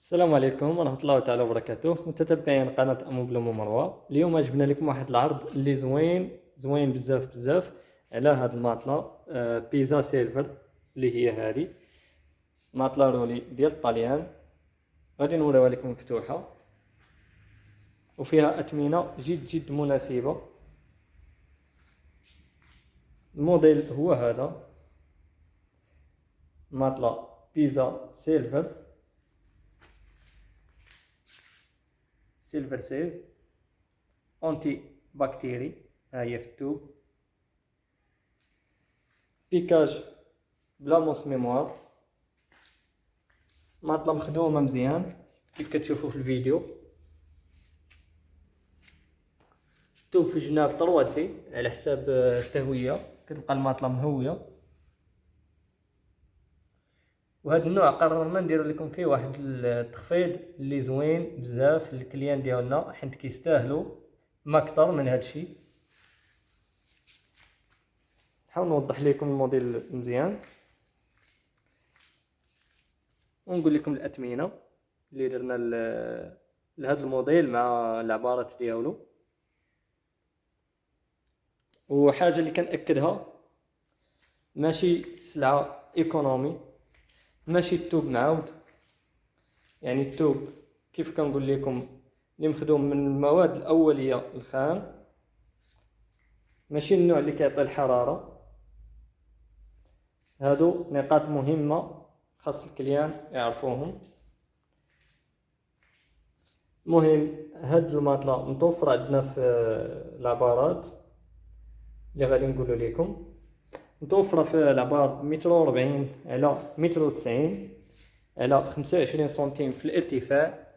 السلام عليكم ورحمة الله تعالى وبركاته، متتبعين قناة أموبلوم ومروة. اليوم جبنا لكم واحد العرض اللي زوين بزاف بزاف على هاد الماطلة. بيزا سيلفر اللي هي هادي ماطلة رولي ديال الطليان. غادي نوريها لكم مفتوحة وفيها أثمنة جد مناسبة. الموديل هو هذا ماطلة بيزا سيلفر سيف أنتي بكتيري. ها هي في التوب، بيكاج بلا موس ميموار، ماطلة مخدومة مزيان كيف كتشوفوا في الفيديو. التوب في الجناب 3 دي على حساب التهوية، كتبقى الماطلة مهوية. وهذا النوع قررنا ندير لكم فيه واحد التخفيض اللي زوين بزاف للكليان ديالنا، حيت كيستاهلوا ما اكثر من هذا الشيء. نحاول نوضح لكم الموديل مزيان ونقول لكم الاثمنه اللي درنا لهذا الموديل مع العبارات ديالو. وحاجه اللي كنأكدها، ماشي سلعه ايكونومي، ماشي التوب معاود. يعني التوب كيف كنقول لكم اللي مخدوم من المواد الاوليه الخام، ماشي النوع اللي كيعطي الحراره. هادو نقاط مهمه خاص الكليان يعرفوهم. المهم هاد الماطلة متوفرة عندنا في العبارات اللي غادي نقولو لكم. متوفرة في العبار 140 على 190 على 25 سنتيم في الارتفاع.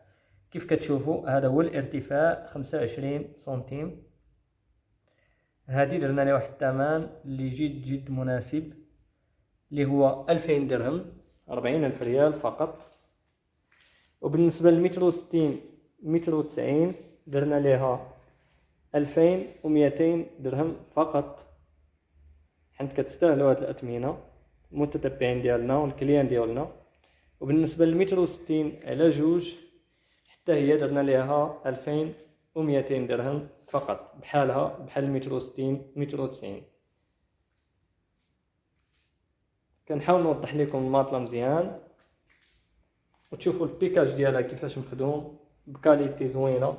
كيف كتشوفوا هذا هو الارتفاع 25 سنتيم. هادي درنا لها واحد الثمن اللي جد مناسب، اللي هو 2000 درهم، 40,000 ريال فقط. وبالنسبة للمتر وستين متر وتسعين درنا ليها 2200 درهم فقط، حيت كتستاهلوا هاد الأثمنة المتتبعين ديالنا والكليان ديالنا. وبالنسبة للمتر وستين على جوج حتى هي درنا ليها 2200 درهم فقط، بحالها بحال المتر وستين متر وتسعين. كنحاول نوضح لكم الماطلة مزيان وتشوفوا البيكاج ديالها كيفاش مخدوم بكاليتي زوينه.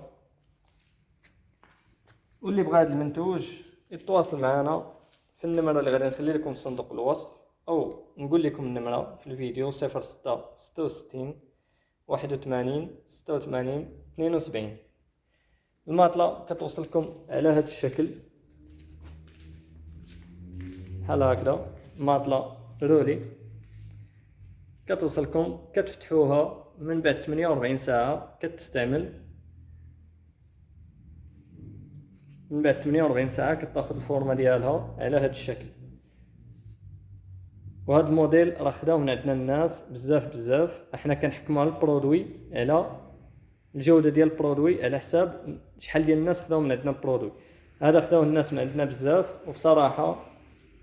واللي بغى هذا المنتوج يتواصل معنا في النمره اللي غادي نخلي لكم في صندوق الوصف، او نقول لكم النمره في الفيديو 06 66 81 86 72. الماطله كتوصلكم على هذا الشكل بحال هكذا، ماطله رولي كتوصلكم، كتفتحوها من بعد 48 ساعه كتستعمل. من بعد 48 ساعه كتاخذ الفورمه ديالها على هذا الشكل. وهذا الموديل راه خداو من عندنا الناس بزاف. احنا كنحكموا على البرودوي، على الجوده ديال البرودوي، على حساب شحال ديال الناس خداو من عندنا البرودوي. هذا خداوه الناس من عندنا بزاف، وبصراحه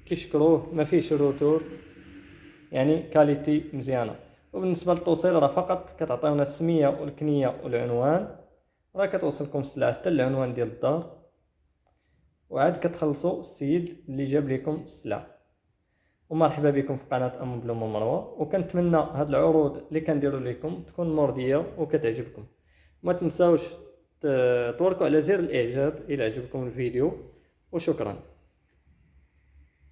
كيشكروه، ما فيهش روتور، يعني كاليتي مزيانه. وبالنسبه للتوصيل راه فقط كتعطيونا السميه والكنيه والعنوان، راه كتوصلكم السلعه حتى العنوان ديال الدار، وعاد كتخلصوا السيد اللي جاب لكم السلعه. ومرحبا بكم في قناه أموبلوم ومروه، وكنتمنى هاد العروض اللي كنديروا لكم تكون مرضيه وكتعجبكم. ما تنساوش توركوا على زر الاعجاب الى عجبكم الفيديو، وشكرا.